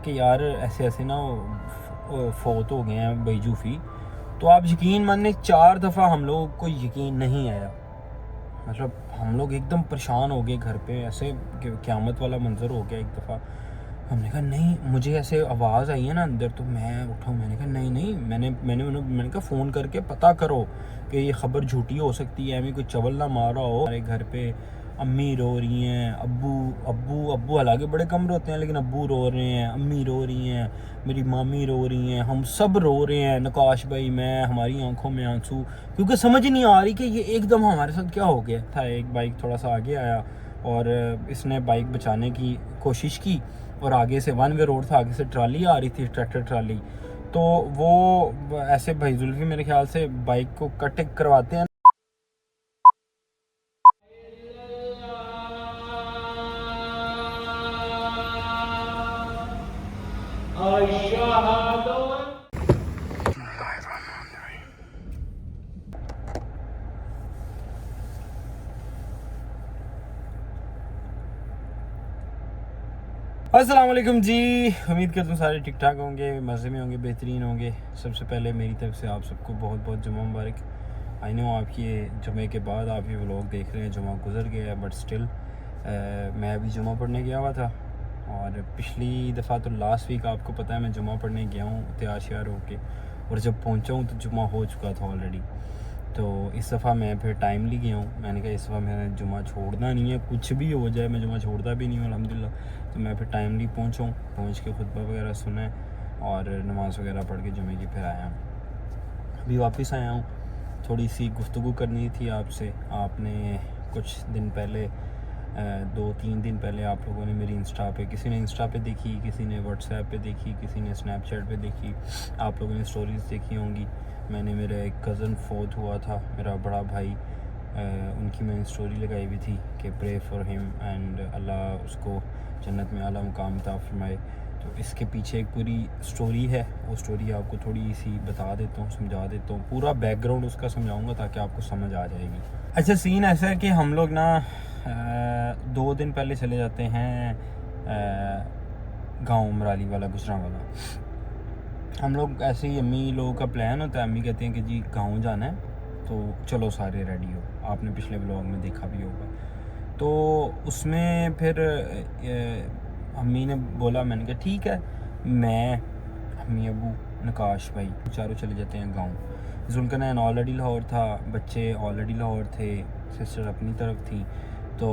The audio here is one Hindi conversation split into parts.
कि यार ऐसे ऐसे ना फोत हो गए हैं बैजूफ़ी, तो आप यकीन माने 4 दफ़ा हम लोग को यकीन नहीं आया। मतलब हम लोग एकदम परेशान हो गए घर पे, ऐसे क़यामत वाला मंज़र हो गया एक दफ़ा। हमने कहा नहीं, मुझे ऐसे आवाज़ आई है ना अंदर, तो मैं उठा, मैंने कहा नहीं नहीं, मैंने कहा फ़ोन करके पता करो कि ये ख़बर झूठी हो सकती है, हमें कोई चवल ना मारा हो। हमारे घर पे अम्मी रो रही हैं, अब्बू अब्बू अब्बू हालांकि बड़े कम रोते हैं, लेकिन अब्बू रो रहे हैं, अम्मी रो रही हैं, मेरी मामी रो रही हैं, हम सब रो रहे हैं, नकाश भाई, मैं, हमारी आंखों में आंसू, क्योंकि समझ नहीं आ रही कि ये एकदम हमारे साथ क्या हो गया था। एक बाइक थोड़ा सा आगे आया और इसने बाइक बचाने की कोशिश की, और आगे से वन वे रोड था, आगे से ट्राली आ रही थी, ट्रैक्टर ट्राली, तो वो ऐसे भाई जुल्फी मेरे ख्याल से बाइक को कट करवाते हैं। अस्सलाम वालेकुम जी, उम्मीद करता हूँ सारे ठीक ठाक होंगे, मज़े में होंगे, बेहतरीन होंगे। सबसे पहले मेरी तरफ से आप सबको बहुत बहुत जुम्मा मुबारक। आई नो आपकी जुमे के बाद आप ये व्लॉग देख रहे हैं, जुमा गुजर गया है, बट स्टिल मैं अभी जुमा पढ़ने गया हुआ था, और पिछली दफ़ा तो लास्ट वीक आपको पता है मैं जुमा पढ़ने गया हूँ तैयार श्यार होके, और जब पहुँचा हूँ तो जुमा हो चुका था ऑलरेडी। तो इस दफ़ा मैं फिर टाइमली गया हूँ, मैंने कहा इस दफ़ा मैंने जुमा छोड़ना नहीं है, कुछ भी हो जाए मैं जुमा छोड़ता भी नहीं हूँ अल्हम्दुलिल्लाह। तो मैं फिर टाइमली पहुँचा हूँ, पहुँच के खुतबा वगैरह सुना है और नमाज़ वगैरह पढ़ के जुमे की फिर आया हूँ। अभी वापस आया हूँ, थोड़ी सी गुफ्तगू करनी थी आपसे। आपने कुछ दिन पहले 2-3 दिन पहले आप लोगों ने मेरी इंस्टा पे, किसी ने इंस्टा पे देखी, किसी ने व्हाट्सएप पे देखी, किसी ने स्नैपचैट पे देखी, आप लोगों ने स्टोरीज़ देखी होंगी। मैंने, मेरा एक कज़न फोत हुआ था, मेरा बड़ा भाई, उनकी मैंने स्टोरी लगाई हुई थी कि प्रे फॉर हिम एंड अल्लाह उसको जन्नत में आला मुकाम अता फरमाए। तो इसके पीछे एक पूरी स्टोरी है, वो स्टोरी आपको थोड़ी सी बता देता हूँ, समझा देता हूँ, पूरा बैकग्राउंड उसका समझाऊँगा ताकि आपको समझ आ जाएगी। अच्छा, सीन ऐसा है कि हम लोग ना 2 दिन पहले चले जाते हैं गाँव मराली वाला, गुजरांवाला। हम लोग ऐसे ही, अम्मी लोगों का प्लान होता है, अम्मी कहती हैं कि जी गाँव जाना है, तो चलो सारे रेडी हो। आपने पिछले व्लॉग में देखा भी होगा। तो उसमें फिर अम्मी ने बोला, मैंने कहा ठीक है, मैं, अम्मी, अबू, नकाश भाई, चारों चले जाते हैं गाँव। जुल्करनैन ऑलरेडी लाहौर था, बच्चे ऑलरेडी लाहौर थे, सिस्टर अपनी तरफ थी, तो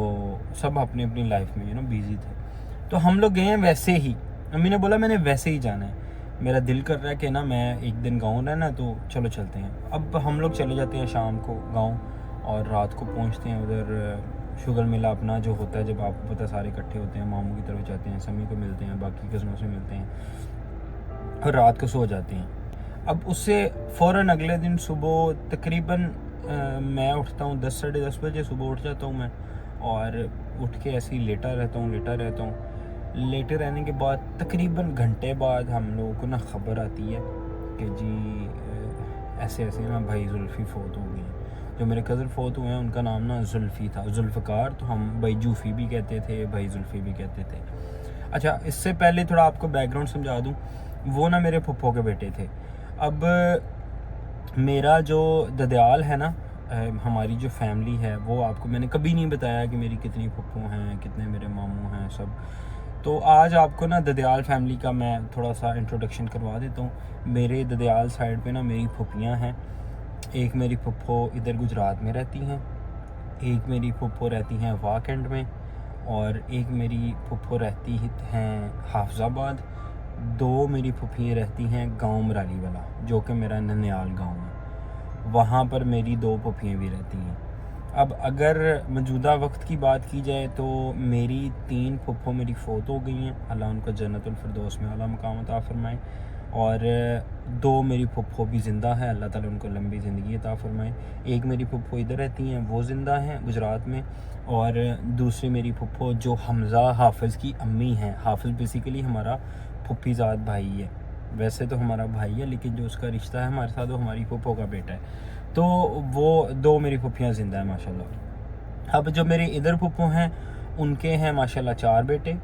सब अपनी अपनी लाइफ में बिज़ी थे। तो हम लोग गए हैं वैसे ही, अम्मी ने बोला मैंने वैसे ही जाना है, मेरा दिल कर रहा है कि ना मैं एक दिन गाँव रहना, तो चलो चलते हैं। अब हम लोग चले जाते हैं शाम को गाँव, और रात को पहुंचते हैं उधर शुगर मिला अपना जो होता है, जब आपको पता सारे इकट्ठे होते हैं, मामू की तरफ जाते हैं, समी को मिलते हैं, बाकी कज़नों से मिलते हैं, और रात को सो जाते हैं। अब उससे फ़ौरन अगले दिन सुबह तकरीबन मैं उठता हूँ 10 साढ़े 10 बजे, सुबह उठ जाता हूँ मैं, और उठ के ऐसे ही लेटा रहता हूँ। लेटे रहने के बाद तकरीबन घंटे बाद हम लोगों को ना ख़बर आती है कि जी ऐसे ऐसे ना भाई जुल्फ़ी फ़ौत हो गई हैं। जो मेरे कज़न फ़ौत हुए हैं उनका नाम ना जुल्फ़ी था, जुल्फ़कार, तो हम भाई जूफ़ी भी कहते थे, भाई जुल्फ़ी भी कहते थे। अच्छा, इससे पहले थोड़ा आपको बैकग्राउंड समझा दूँ, वो ना मेरे फुप्पो के बेटे थे। अब मेरा जो ददयाल है ना, हमारी जो फैमिली है, वो आपको मैंने कभी नहीं बताया कि मेरी कितनी फुप्पो हैं, कितने मेरे मामू हैं, सब। तो आज आपको ना ददयाल फैमिली का मैं थोड़ा सा इंट्रोडक्शन करवा देता हूँ। मेरे ददयाल साइड पे ना मेरी फुप्पियाँ हैं। एक मेरी फुप्पो इधर गुजरात में रहती हैं, एक मेरी फुप्पो रहती हैं वाकंड में, और एक मेरी फुप्पो रहती हैं हाफजाबाद। 2 मेरी फुप्पियाँ रहती हैं गांव मराली वाला, जो कि मेरा ननियाल गांव है, वहाँ पर मेरी 2 फुप्पियाँ भी रहती हैं। अब अगर मौजूदा वक्त की बात की जाए तो मेरी 3 फुप्पो मेरी फ़ौत हो गई हैं, अल्लाह उनको जन्नतुल फिरदौस में आला मुकाम अता फरमाए, और 2 मेरी फुप्पो भी ज़िंदा हैं, अल्लाह ताला उनको लंबी ज़िंदगी अता फरमाए। एक मेरी फुप्पो इधर रहती हैं, वो ज़िंदा हैं गुजरात में, और दूसरी मेरी फुप्पो जो हमज़ा हाफ़िज़ की अम्मी हैं, हाफ़िज़ बेसिकली हमारा फुप्पीज़ाद भाई है, वैसे तो हमारा भाई है, लेकिन जो उसका रिश्ता है हमारे साथ वो हमारी फुप्पो का बेटा है। तो वो 2 मेरी फुप्पियाँ ज़िंदा हैं माशाल्लाह। अब जो मेरे इधर फुप्पो हैं उनके हैं माशाल्लाह 4 बेटे,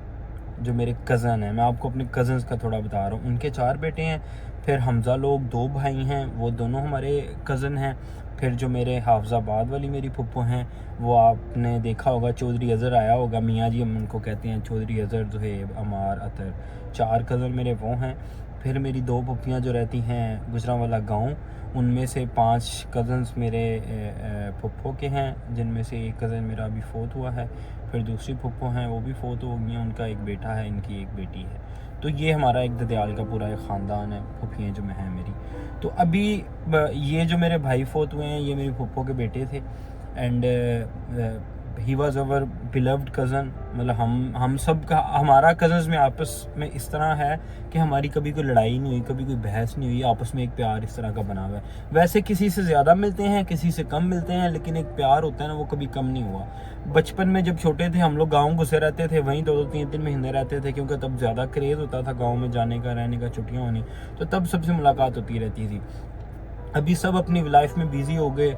जो मेरे कज़न हैं, मैं आपको अपने कज़न्स का थोड़ा बता रहा हूँ, उनके 4 बेटे हैं। फिर हमज़ा लोग 2 भाई हैं, वो दोनों हमारे कज़न हैं। फिर जो मेरे हाफिज़ाबाद वाली मेरी फुप्पो हैं, वो आपने देखा होगा चौधरी अज़हर आया होगा, मियाँ जी हम उनको कहते हैं, चौधरी अज़हर, ज़ुहैब, अमार, अतर, 4 कज़न मेरे वो हैं। फिर मेरी 2 फुप्पियाँ जो रहती हैं गुजरांवाला गाँव, उनमें से 5 कज़न्स मेरे फुप्पो के हैं, जिनमें से एक कज़न मेरा अभी फ़ौत हुआ है। फिर दूसरी फुप्पो हैं, वो भी फ़ौत हो गई हैं, उनका एक बेटा है, इनकी एक बेटी है। तो ये हमारा एक ददयाल का पूरा एक ख़ानदान है, फुप्पियाँ जो मैं हैं मेरी। तो अभी ये जो मेरे भाई फ़ौत हुए हैं, ये मेरी फुप्पो के बेटे थे। And he was our beloved cousin. मतलब हम सब का, हमारा कज़न्स में आपस में इस तरह है कि हमारी कभी कोई लड़ाई नहीं हुई, कभी कोई बहस नहीं हुई, आपस में एक प्यार इस तरह का बना हुआ है। वैसे किसी से ज़्यादा मिलते हैं, किसी से कम मिलते हैं, लेकिन एक प्यार होता है ना, वो कभी कम नहीं हुआ। बचपन में जब छोटे थे हम लोग गाँव घुसे रहते थे, वहीं 2-2 3-3 महीने रहते थे, क्योंकि तब ज़्यादा क्रेज़ होता था गाँव में जाने का, रहने का, छुट्टियाँ होनी, तो तब सबसे मुलाकात होती रहती थी। अभी सब अपनी लाइफ में बिज़ी हो गए,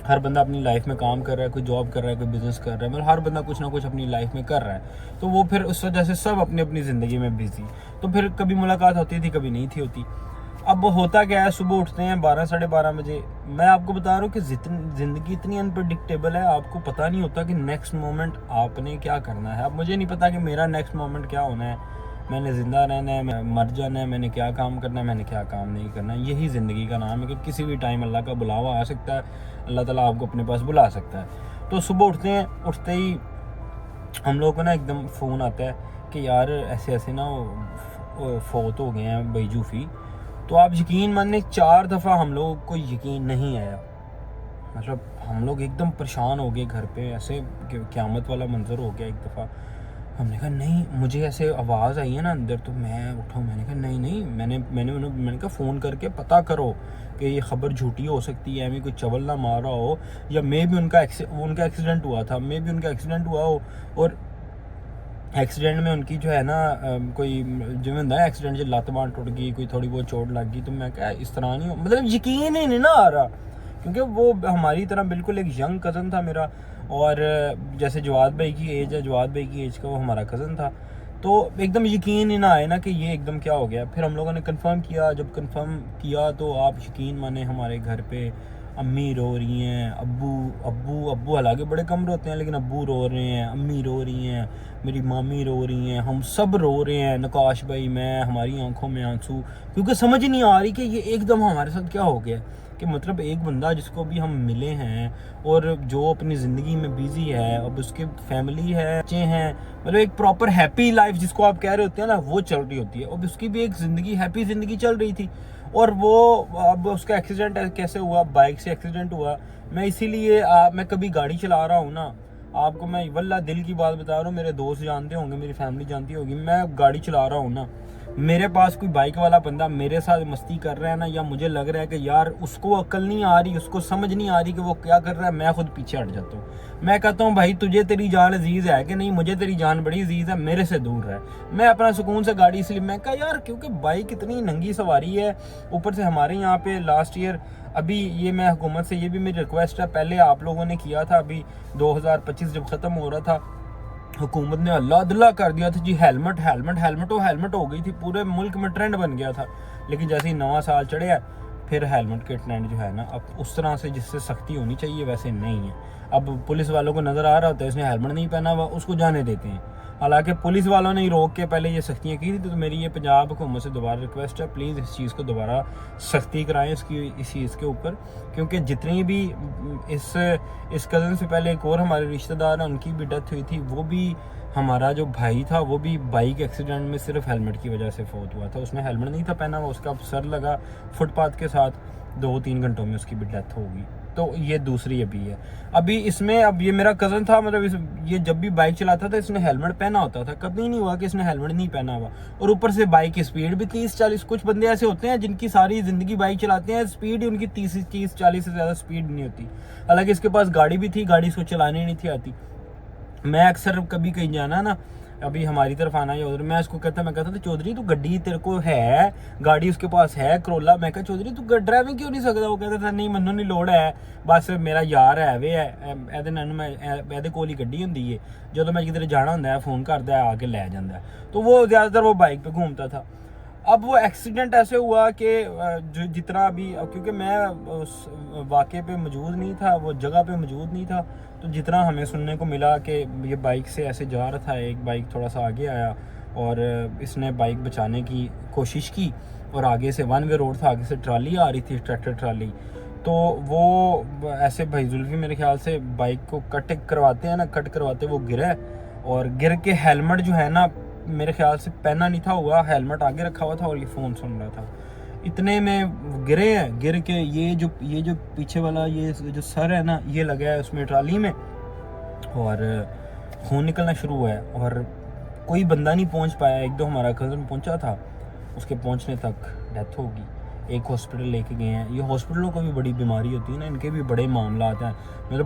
हर बंदा अपनी लाइफ में काम कर रहा है, कोई जॉब कर रहा है, कोई बिज़नेस कर रहा है, मतलब हर बंदा कुछ ना कुछ अपनी लाइफ में कर रहा है। तो वो फिर उस वजह से सब अपनी अपनी ज़िंदगी में बिज़ी, तो फिर कभी मुलाकात होती थी, कभी नहीं थी होती। अब होता क्या है, सुबह उठते हैं 12 साढ़े 12 बजे। मैं आपको बता रहा हूँ कि ज़िंदगी इतनी अनप्रडिक्टेबल है, आपको पता नहीं होता कि नेक्स्ट मोमेंट आपने क्या करना है। अब मुझे नहीं पता कि मेरा नेक्स्ट मोमेंट क्या होना है, मैंने ज़िंदा रहना है, मैं मर जाना है, मैंने क्या काम करना है, मैंने क्या काम नहीं करना है। यही ज़िंदगी का नाम है कि किसी भी टाइम अल्लाह का बुलावा आ सकता है, अल्लाह ताला आपको अपने पास बुला सकता है। तो सुबह उठते हैं, उठते ही हम लोगों को ना एकदम फ़ोन आता है कि यार ऐसे ऐसे ना फ़ौत हो गए हैं बैजूफ़ी। तो आप यकीन माने 4 दफ़ा हम लोगों को यकीन नहीं आया। मतलब हम लोग एकदम परेशान हो गए घर पे, ऐसे क़यामत वाला मंज़र हो गया एक दफ़ा। हमने कहा नहीं, मुझे ऐसे आवाज़ आई है ना अंदर, तो मैं उठा, मैंने कहा नहीं, मैंने कहा फ़ोन करके पता करो कि ये ख़बर झूठी हो सकती है, हमें कोई चवल ना मारा हो, या मे भी उनका एक्सीडेंट हुआ था, मे भी उनका एक्सीडेंट हुआ हो, और एक्सीडेंट में उनकी जो है ना कोई जो होता है एक्सीडेंट जो लत्त बांह टूट गई, कोई थोड़ी बहुत चोट लग गई। तो मैं क्या इस तरह नहीं, मतलब यकीन ही नहीं ना आ रहा, क्योंकि वो हमारी तरह बिल्कुल एक यंग कज़न था मेरा, और जैसे जवाद भाई की एज है, जवाद भाई की एज का वो हमारा कज़न था। तो एकदम यकीन ही ना आए ना कि ये एकदम क्या हो गया। फिर हम लोगों ने कंफर्म किया, जब कंफर्म किया तो आप यकीन माने हमारे घर पे अम्मी रो रही हैं, अब्बू हालांकि बड़े कम रोते हैं, लेकिन अब्बू रो रहे हैं, अम्मी रो रही हैं, मेरी मामी रो रही हैं, हम सब रो रहे हैं, नकाश भाई, मैं, हमारी आंखों में आंसू, क्योंकि समझ नहीं आ रही कि ये एकदम हमारे साथ क्या हो गया। कि मतलब एक बंदा जिसको भी हम मिले हैं और जो अपनी ज़िंदगी में बिज़ी है, अब उसकी फैमिली है, बच्चे हैं, मतलब एक प्रॉपर हैप्पी लाइफ जिसको आप कह रहे होते हैं ना, वो चल रही होती है। अब उसकी भी एक ज़िंदगी, हैप्पी ज़िंदगी चल रही थी, और वो अब उसका एक्सीडेंट कैसे हुआ, बाइक से एक्सीडेंट हुआ। मैं इसीलिए मैं कभी गाड़ी चला रहा हूँ ना, आपको मैं वल्लाह दिल की बात बता रहा हूँ, मेरे दोस्त जानते होंगे, मेरी फैमिली जानती होगी, मैं गाड़ी चला रहा हूँ ना, मेरे पास कोई बाइक वाला बंदा मेरे साथ मस्ती कर रहा है ना, या मुझे लग रहा है कि यार उसको अक्ल नहीं आ रही, उसको समझ नहीं आ रही कि वो क्या कर रहा है, मैं खुद पीछे हट जाता हूँ। मैं कहता हूँ भाई तुझे तेरी जान अजीज़ है कि नहीं, मुझे तेरी जान बड़ी अजीज़ है, मेरे से दूर रह। मैं अपना सुकून से गाड़ी, इसलिए मैं कहा यार, क्योंकि बाइक इतनी नंगी सवारी है, ऊपर से हमारे यहाँ पे लास्ट ईयर, अभी ये मैं हुकूमत से ये भी मेरी रिक्वेस्ट है, पहले आप लोगों ने किया था, अभी 2025 जब ख़त्म हो रहा था, हुकूमत ने अल्लाह अल्लाह कर दिया था जी, हेलमेट हो गई थी, पूरे मुल्क में ट्रेंड बन गया था। लेकिन जैसे ही नवा साल चढ़िया, फिर हेलमेट के ट्रेंड जो है ना, अब उस तरह से जिससे सख्ती होनी चाहिए वैसे नहीं है। अब पुलिस वालों को नज़र आ रहा होता है इसने हेलमेट नहीं पहना हुआ, उसको जाने देते हैं। हालांकि पुलिस वालों ने ही रोक के पहले ये सख्तियाँ की थी। तो मेरी ये पंजाब हुकूमत से दोबारा रिक्वेस्ट है, प्लीज़ इस चीज़ को दोबारा सख्ती कराएं इस चीज़ के ऊपर, क्योंकि जितनी भी इस कज़न से पहले एक और हमारे रिश्तेदार हैं, उनकी भी डेथ हुई थी। वो भी हमारा जो भाई था, वो भी बाइक एक्सीडेंट में सिर्फ हेलमेट की वजह से फौत हुआ था। उसने हेलमेट नहीं था पहना हुआ, उसका सर लगा फुटपाथ के साथ, 2-3 घंटों में उसकी भी डेथ होगी। तो ये दूसरी अभी है। अभी इसमें, अब ये मेरा कज़न था, मतलब ये जब भी बाइक चलाता था इसने हेलमेट पहना होता था, कभी नहीं हुआ कि इसने हेलमेट नहीं पहना हुआ। और ऊपर से बाइक की स्पीड भी 30-40, कुछ बंदे ऐसे होते हैं जिनकी सारी ज़िंदगी बाइक चलाते हैं, स्पीड उनकी 30-40 से ज़्यादा स्पीड नहीं होती। हालांकि इसके पास गाड़ी भी थी, गाड़ी इसको चलानी नहीं थी आती। मैं अक्सर कभी कहीं जाना ना, अभी हमारी तरफ आना है उधर। मैं उसको मैं कहता था चौधरी तू गड्डी तेरे को है, गाड़ी उसके पास है करोला। मैं कहा चौधरी तू ड्राइविंग क्यों नहीं सकता? वो कहता था नहीं मैनू नहीं लोड़ है, बस मेरा यार है वे है ਇਹਦੇ ਨਾਲ मैं ਇਹਦੇ ਕੋਲ ਹੀ ਗੱਡੀ ਹੁੰਦੀ ਹੈ, ਜਦੋਂ मैं किधर जाना होंदा है फ़ोन करता है आके ले जाता है। तो वो ज़्यादातर वो बाइक पे घूमता था। अब वो एक्सीडेंट ऐसे हुआ कि जो जितना अभी, क्योंकि मैं उस वाक़े पे मौजूद नहीं था, वो जगह पे मौजूद नहीं था, तो जितना हमें सुनने को मिला कि ये बाइक से ऐसे जा रहा था, एक बाइक थोड़ा सा आगे आया और इसने बाइक बचाने की कोशिश की और आगे से वन वे रोड था, आगे से ट्राली आ रही थी, ट्रैक्टर ट्राली। तो वो ऐसे भाई जुल्फी मेरे ख्याल से बाइक को कट करवाते हैं ना, कट करवाते वो गिरा और गिर के हेलमेट जो है ना मेरे ख्याल से पहना नहीं था हुआ, हेलमेट आगे रखा हुआ था और ये फ़ोन सुन रहा था। इतने में गिरे हैं, गिर के ये जो पीछे वाला ये जो सर है ना ये लगा है उसमें ट्राली में और खून निकलना शुरू हुआ है और कोई बंदा नहीं पहुंच पाया। एक दो हमारा कज़न पहुंचा था, उसके पहुंचने तक डेथ होगी। एक हॉस्पिटल लेके गए हैं। ये हॉस्पिटलों को भी बड़ी बीमारी होती है ना, इनके भी बड़े मामला आते हैं। मतलब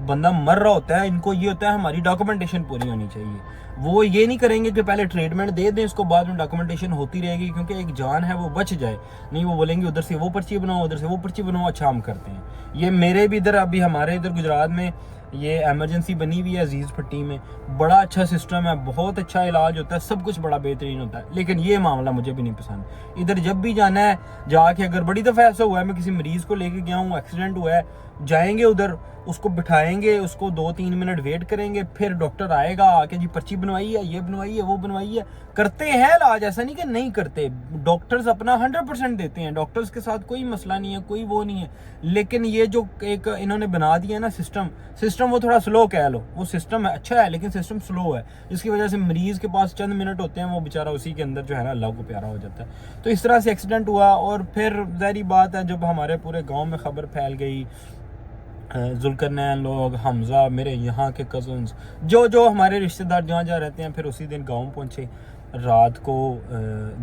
बंदा मर रहा होता है, इनको ये होता है हमारी डॉक्यूमेंटेशन पूरी होनी चाहिए। वो ये नहीं करेंगे कि पहले ट्रीटमेंट दे दें, इसको बाद में डॉक्यूमेंटेशन होती रहेगी, क्योंकि एक जान है वो बच जाए। नहीं, वो बोलेंगे उधर से वो पर्ची बनाओ, उधर से वो पर्ची बनाओ। अच्छा हम करते हैं ये। मेरे भी इधर अभी हमारे इधर गुजरात में ये एमरजेंसी बनी हुई है अजीज़ पट्टी में, बड़ा अच्छा सिस्टम है, बहुत अच्छा इलाज होता है, सब कुछ बड़ा बेहतरीन होता है। लेकिन ये मामला मुझे भी नहीं पसंद। इधर जब भी जाना है जाके, अगर बड़ी दफ़ा ऐसा हुआ है मैं किसी मरीज़ को लेके गया हूँ, एक्सीडेंट हुआ है, जाएंगे उधर, उसको बिठाएंगे, उसको 2-3 मिनट वेट करेंगे, फिर डॉक्टर आएगा, आके जी पर्ची बनवाई है, ये बनवाई है, वो बनवाई है। करते हैं इलाज, ऐसा नहीं कि नहीं करते। डॉक्टर्स अपना 100% देते हैं, डॉक्टर्स के साथ कोई मसला नहीं है, कोई वो नहीं है। लेकिन ये जो एक इन्होंने बना दिया ना सिस्टम वो थोड़ा स्लो कह लो। वो सिस्टम अच्छा है लेकिन सिस्टम स्लो है, जिसकी वजह से मरीज के पास चंद मिनट होते हैं, वो बेचारा उसी के अंदर जो है ना अल्लाह को प्यारा हो जाता है। तो इस तरह से एक्सीडेंट हुआ और फिर ज़ाहिर बात है जब हमारे पूरे गाँव में खबर फैल गई, जुल्करनैन लोग, हमज़ा, मेरे यहाँ के कज़न्स, जो हमारे रिश्तेदार जहाँ रहते हैं, फिर उसी दिन गाँव पहुँचे। रात को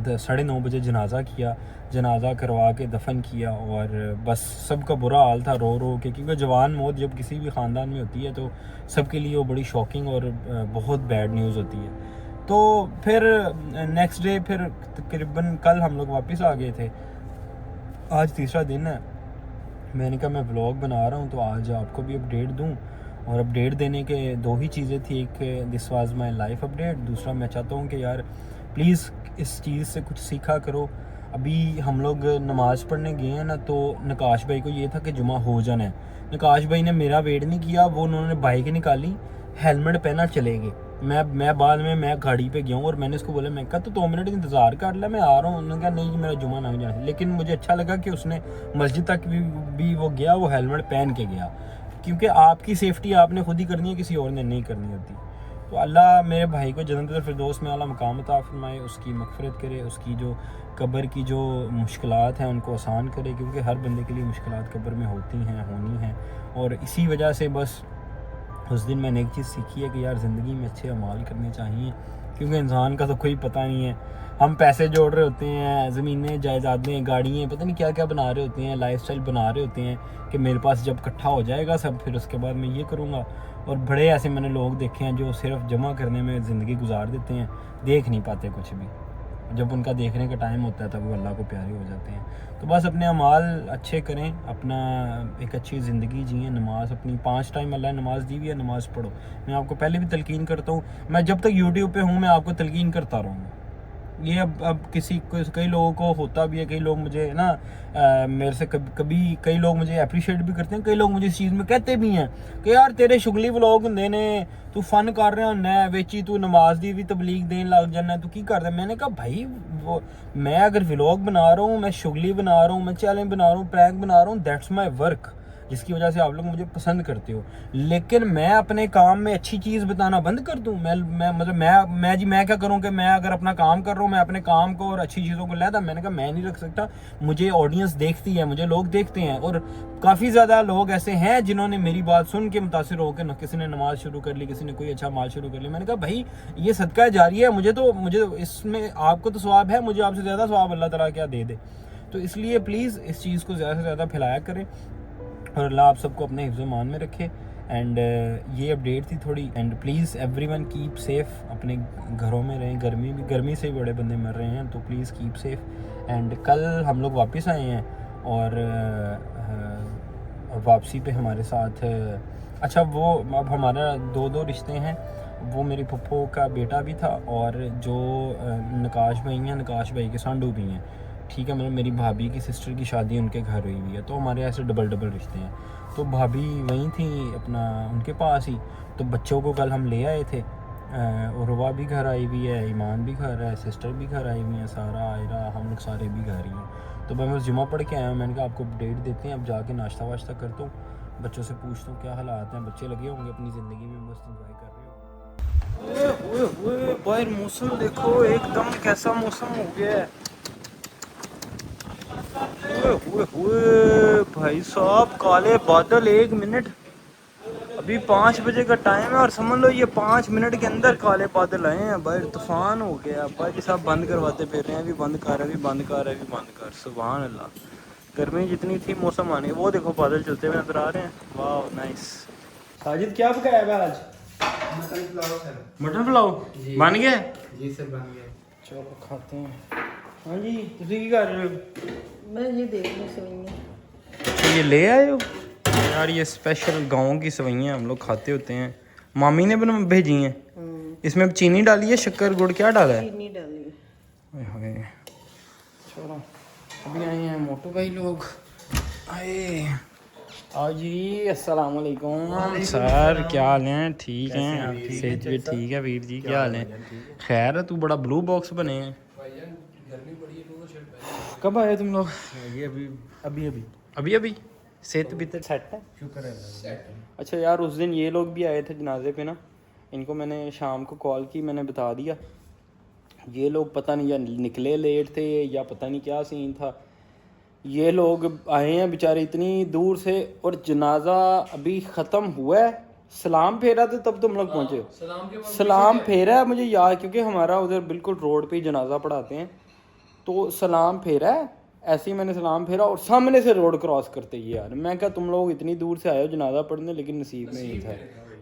9:30 बजे जनाजा किया, जनाजा करवा के दफन किया और बस सबका बुरा हाल था रो रो के, क्योंकि जवान मौत जब किसी भी ख़ानदान में होती है तो सबके लिए वो बड़ी शॉकिंग और बहुत बैड न्यूज़ होती है। तो फिर नेक्स्ट डे फिर तकरीबन कल हम लोग वापस आ गए थे, आज तीसरा दिन है। मैंने कहा मैं व्लॉग बना रहा हूँ तो आज आपको भी अपडेट दूँ, और अपडेट देने के दो ही चीज़ें थी, एक this was my life update, दूसरा मैं चाहता हूँ कि यार प्लीज़ इस चीज़ से कुछ सीखा करो। अभी हम लोग नमाज़ पढ़ने गए हैं ना, तो नकाश भाई को ये था कि जुमा हो जाना है। नकाश भाई ने मेरा वेट नहीं किया, वो उन्होंने बाइक निकाली, हेलमेट पहना चले गए। मैं बाद में मैं गाड़ी पे गया हूँ और मैंने उसको बोला, मैं कहा तो 2 मिनट इंतज़ार कर ले, मैं आ रहा हूँ। उन्होंने कहा नहीं कि मेरा जुमा ना जाना। लेकिन मुझे अच्छा लगा कि उसने मस्जिद तक भी वो गया, वो हेलमेट पहन के गया, क्योंकि आपकी सेफ्टी आपने खुद ही करनी है, किसी और ने नहीं करनी होती। तो अल्लाह मेरे भाई को जन्नतुल फिरदौस में आला मकाम अता फरमाए, उसकी मग़फ़िरत करे, उसकी जो कब्र की जो मुश्किलात हैं उनको आसान करे, क्योंकि हर बंदे के लिए मुश्किलात कब्र में होती हैं, होनी हैं। और इसी वजह से बस उस दिन मैंने एक चीज़ सीखी है कि यार ज़िंदगी में अच्छे अमाल करने चाहिए, क्योंकि इंसान का तो कोई पता नहीं है। हम पैसे जोड़ रहे होते हैं, ज़मीनें, जायदादें, गाड़ियाँ, पता नहीं क्या क्या बना रहे होते हैं, लाइफस्टाइल बना रहे होते हैं कि मेरे पास जब इकट्ठा हो जाएगा सब, फिर उसके बाद मैं ये करूँगा। और बड़े ऐसे मैंने लोग देखे हैं जो सिर्फ जमा करने में ज़िंदगी गुजार देते हैं, देख नहीं पाते कुछ भी। जब उनका देखने का टाइम होता है तब वो अल्लाह को प्यारे हो जाते हैं। तो बस अपने अमाल अच्छे करें, अपना एक अच्छी ज़िंदगी जिए, नमाज़ अपनी 5 टाइम अल्लाह नमाज़ दी हुई है, नमाज़ पढ़ो। मैं आपको पहले भी तलकीन करता हूँ, मैं जब तक यूट्यूब पे हूँ मैं आपको तलकीन करता रहूँगा। ये अब कई लोगों को होता भी है, कई लोग मुझे ना मेरे से कभी कई लोग मुझे अप्रिशिएट भी करते हैं, कई लोग मुझे इस चीज़ में कहते भी हैं कि यार तेरे शुगली व्लॉग होंगे ने, तू फन कर रहा होना वेची, तू नमाज दी भी तबलीग देने लग जाना, तू की करता। मैंने कहा भाई वो मैं अगर व्लॉग बना रहा हूँ, मैं शुगली बना रहा हूँ, मैं चैलेंज बना रहा हूँ, प्रैंक बना रहा हूँ, दैट्स माई वर्क, जिसकी वजह से आप लोग मुझे पसंद करते हो। लेकिन मैं अपने काम में अच्छी चीज़ बताना बंद कर दूं? मैं क्या करूं कि मैं अगर अपना काम कर रहा हूं, मैं अपने काम को और अच्छी चीज़ों को लेता, मैंने कहा मैं नहीं रख सकता। मुझे ऑडियंस देखती है, मुझे लोग देखते हैं, और काफ़ी ज़्यादा लोग ऐसे हैं जिन्होंने मेरी बात सुन के मुतासिर होकर किसी ने नमाज शुरू कर ली, किसी ने कोई अच्छा माल शुरू कर लिया। मैंने कहा भाई ये सदका जारी है, मुझे इसमें आपको तो सवाब है, मुझे आपसे ज़्यादा सवाब अल्लाह ताला क्या दे दे। तो इसलिए प्लीज़ इस चीज़ को ज़्यादा से ज़्यादा फैलाया करें और अल्लाह आप सबको अपने हिफ्ज़ मान में रखे। एंड ये अपडेट थी थोड़ी। And please everyone keep safe, अपने घरों में रहें, गर्मी से बड़े बंदे मर रहे हैं, तो प्लीज़ कीप सेफ। एंड कल हम लोग वापस आए हैं और वापसी पे हमारे साथ अच्छा वो अब हमारा दो रिश्ते हैं, वो मेरी पप्पो का बेटा भी था और जो नकाश भाई हैं, नकाश भाई के सांडू भी हैं, ठीक है। मतलब मेरी भाभी की सिस्टर की शादी उनके घर हुई हुई है, तो हमारे ऐसे डबल रिश्ते हैं। तो भाभी वहीं थी अपना उनके पास ही, तो बच्चों को कल हम ले आए थे। उर्वा भी घर आई हुई है, ईमान भी घर है, सिस्टर भी घर आई हुई है, सारा आयरा, हम लोग सारे भी घर ही हैं। तो मैं बस जुमा पढ़ के आया हूँ, मैंने कहा आपको अपडेट देते हैं, अब जाके नाश्ता वाश्ता करता हूँ, बच्चों से पूछता हूँ क्या हालात हैं। बच्चे लगे होंगे अपनी ज़िंदगी में मस्त इंजॉय कर रहे हो। बाहर मौसम देखो एकदम कैसा मौसम हो गया है। भाई साहब काले बादल, 1 मिनट, अभी 5 बजे का टाइम है और समझ लो ये 5 मिनट के अंदर काले बादल आए हैं। भाई तूफान हो गया। भाई साहब बंद करवाते फिर रहे हैं, अभी बंद कर, अभी बंद कर, अभी बंद कर। सुभान अल्लाह, गर्मी जितनी थी मौसम आने, वो देखो बादल चलते हुए नजर आ रहे हैं। वाह नाइस। साजिद क्या पकाया है आज? मटन पुलाव है। मटन पुलाव बन गया? जी सर बन गया। चलो खाते हैं। हाँ जी, तुसी की कर रहे हो? मैं ये देख लूँ सवैयाँ। तो ये ले आए हो यार, ये स्पेशल गाँव की सवैयाँ हम लोग खाते होते हैं, मामी ने बना भेजी हैं। इसमें अब चीनी डाली है, शक्कर गुड़ क्या डाला है? चीनी डाली है। चलो अभी आए हैं मोटू भाई लोग आए। आओ जी, अस्सलाम वालेकुम सर, क्या हाल है? ठीक हैं, सेहत भी ठीक है वीर जी, क्या हाल है? खैर है, तू बड़ा ब्लू बॉक्स बने हैं। कब आए तुम लोग? ये अभी अभी सेहत भी तो सेट है, शुक्र है। अच्छा यार उस दिन ये लोग भी आए थे जनाजे पे ना, इनको मैंने शाम को कॉल की, मैंने बता दिया। ये लोग पता नहीं या निकले लेट थे या पता नहीं क्या सीन था, ये लोग आए हैं बेचारे इतनी दूर से और जनाजा अभी ख़त्म हुआ है, सलाम फेरा तो तब तुम लोग पहुँचे। सलाम फेरा है मुझे याद, क्योंकि हमारा उधर बिल्कुल रोड पे ही जनाजा पढ़ाते हैं, तो सलाम फेरा है, ऐसे ही मैंने सलाम फेरा और सामने से रोड क्रॉस करते ही यार मैं कहा तुम लोग इतनी दूर से आए हो जनाजा पढ़ने, लेकिन नसीब में ही था।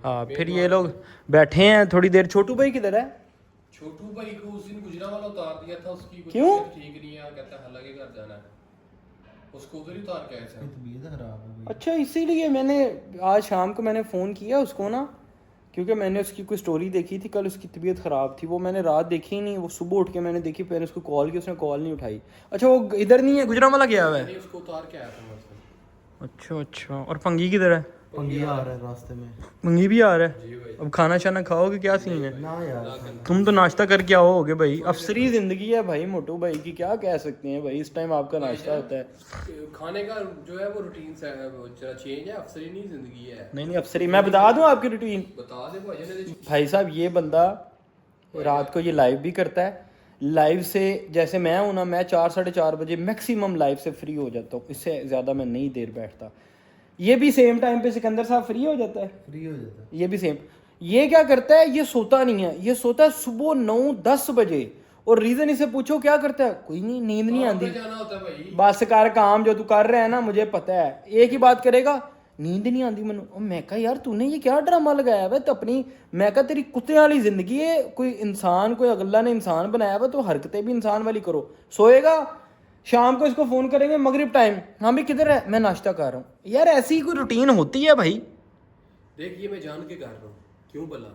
हाँ फिर ये लोग बैठे हैं थोड़ी देर। छोटू भाई किधर है? छोटू भाई को उस दिन गुजरावाला उतार दिया था, उसकी कुछ क्यों? ठीक नहीं है, कहता है हालांकि घर जाना है, उसको उधर ही उतार के आए थे। तबीयत खराब है। अच्छा इसीलिए मैंने आज शाम को मैंने फ़ोन किया उसको ना, क्योंकि मैंने उसकी कोई स्टोरी देखी थी कल, उसकी तबीयत ख़राब थी, वो मैंने रात देखी नहीं, वो सुबह उठ के मैंने देखी, मैंने उसको कॉल की, उसने कॉल नहीं उठाई। अच्छा वो इधर नहीं है, गुजरावाला गया हुआ है? उसको उतार के आया था मैं उसको। अच्छा और पंगी किधर है? पंगी आ रहा है रास्ते में। पंगी भी आ रहा है। अब खाना शाना खाओगे, क्या सीन है? ना यार तुम तो नाश्ता करके आओगे भाई, अफसरी ज़िंदगी है भाई मोटू भाई की, क्या कह सकते हैं भाई, इस टाइम आपका नाश्ता होता है। खाने का जो है वो रूटीन से जरा चेंज है, अफसरी नहीं जिंदगी है। नहीं अफसरी, मैं बता दूं आपकी रूटीन। बता दे भाई। भाई साहब ये बंदा रात को ये लाइव भी करता है, लाइव से जैसे मैं हूं ना, मैं 4 साढ़े 4 बजे मैक्सिमम लाइव से फ्री हो जाता हूँ, इससे ज़्यादा मैं नहीं देर बैठता। ये भी सेम टाइम पे सिकंदर साहब फ्री हो जाता है, फ्री हो जाता है। ये भी सेम। ये क्या करता है, ये सोता नहीं है, ये सोता है सुबह 9-10 बजे, और रीज़न इसे पूछो क्या करता है, कोई नहीं, नींद नहीं आती। जाना होता है भाई, बस कर काम जो तू कर रहा है ना, मुझे पता है, एक ही बात करेगा, नींद नहीं आती मैनू। और मैं कहा यार तूने ये क्या ड्रामा लगाया हुआ तो अपनी, मैं कहा तेरी कुत्ते वाली जिंदगी है, कोई इंसान, कोई अल्लाह ने इंसान बनाया हुआ तो हरकतें भी इंसान वाली करो। सोएगा, शाम को इसको फ़ोन करेंगे मगरिब टाइम, हाँ भी किधर है, मैं नाश्ता कर रहा हूँ। यार ऐसी कोई रूटीन होती है भाई? देख ये मैं जान के कर रहा हूँ, क्यों भला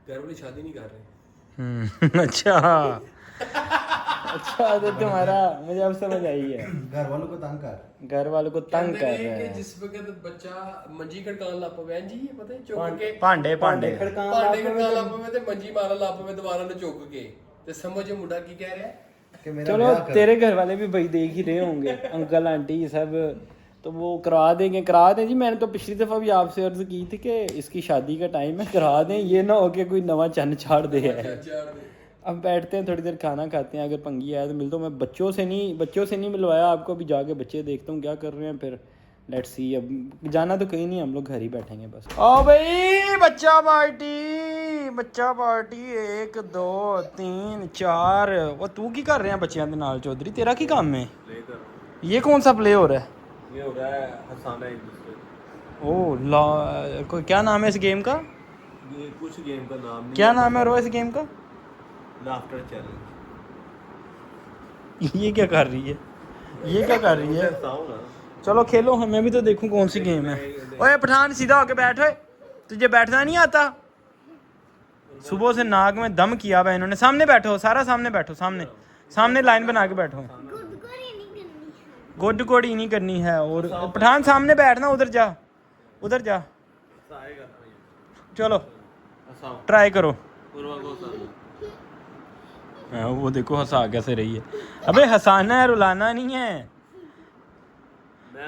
घर वाली शादी नहीं कर रहे। अच्छा अच्छा, तो तुम्हारा मुझे अब समझ आई है, घर वालों को तंग कर, घर वालों को तंग कर रहे कि हैं। जिस वक्त बच्चा मंजी खड़कान ला पवे जी, ये पता है चुक के भांडे भांडे खड़कान ला पवे ते मंजी मारन ला पवे दोबारा ने चुक के, ते समझ मुंडा की कह रहा है कि मेरा चलो ब्याह कर। तेरे घर वाले भी भाई देख ही रहे होंगे अंकल आंटी सब, तो वो करा दें जी। मैंने तो पिछली दफ़ा भी आपसे अर्ज की थी कि इसकी शादी का टाइम है, करा दें, ये ना हो कि कोई नवा चन्न छाड़ दे है। अब बैठते हैं थोड़ी देर खाना खाते हैं, अगर पंगी आया तो मिलता हूँ। मैं बच्चों से नहीं मिलवाया आपको, अभी जाके बच्चे देखता हूँ क्या कर रहे हैं, फिर लेट्स सी। अब जाना तो कहीं नहीं, हम लोग घर ही बैठेंगे बस। ओ भाई बच्चा पार्टी 1 2 3 4। वो तू की कर रहे हैं बच्चियां दे नाल चौधरी, तेरा की काम है? ये कौन सा प्ले हो रहा है? ये हो रहा है हंसाना एक दूसरे क्या नाम है इस गेम का? ये कुछ गेम का नाम नहीं क्या नाम है और इस गेम का? लाफ्टर चैलेंज ये क्या कर रही है? ये क्या कर रही है? चलो खेलो, मैं भी तो देखूं कौन सी गेम है। ओए पठान सीधा होके बैठ, ओए तुझे बैठना नहीं आता? सुबह से नाक में दम किया हुआ इन्होंने। सामने बैठो, सारा सामने बैठो, सामने सामने लाइन बना के बैठो। गुड कोड़ी नहीं करनी है। और पठान सामने बैठना, उधर जा, उधर जा। चलो ट्राई करो। हाँ, वो देखो हंसा कैसे रही है। अबे हंसाना है, रुलाना नहीं है।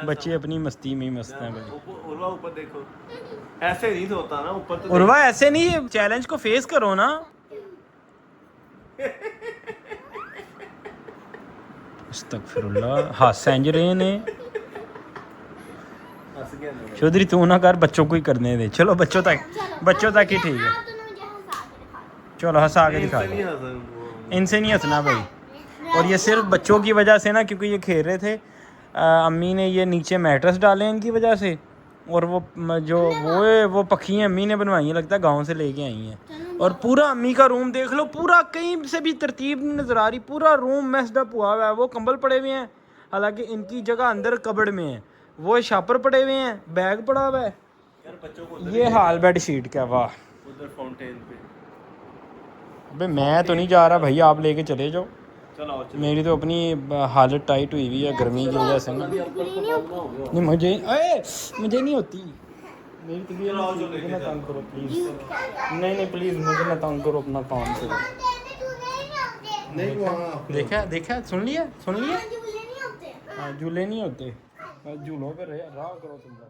बच्चे अपनी मस्ती में ही मस्त हैं भाई। उर्वा ऊपर देखो, ऐसे नहीं होता ना ऊपर तो। उर्वा ऐसे नहीं, चैलेंज को फेस करो ना। अस्तगफिरुल्लाह, हासेंजरे ने चौधरी तू ना कर, बच्चों को ही करने दे। चलो बच्चों तक ही ठीक है। चलो हंसा के दिखा दो। इनसे नहीं हंसना भाई। और ये सिर्फ बच्चों की वजह से ना, क्योंकि ये खेल रहे थे, अम्मी ने ये नीचे मैट्रेस डाले हैं इनकी वजह से। और वो पखी अम्मी ने बनवाई है, लगता है गांव से लेके आई हैं। और पूरा अम्मी का रूम देख लो, पूरा कहीं से भी तरतीब नहीं नज़र आ रही। पूरा रूम मेस्ड अप हुआ हुआ है। वो कंबल पड़े हुए हैं, हालांकि इनकी जगह अंदर कबड़ में है। वो शापर पड़े हुए हैं, बैग पड़ा हुआ है यार बच्चों को ये हाल बेड शीट का। वाह, उधर फाउंटेन पे। अबे मैं तो नहीं जा रहा भाई, आप लेके चले जाओ। चलो मेरी तो अपनी हालत टाइट हुई हुई है गर्मी की वजह से ना। नहीं मुझे नहीं होती। मेरी तबीयत मुझे ना तंग करो प्लीज़। नहीं प्लीज़ मुझे ना तंग करो अपना काम से। नहीं वहाँ देखा सुन लिया। हाँ झूले नहीं होते। झूलों पे रहा करो तुम लोग।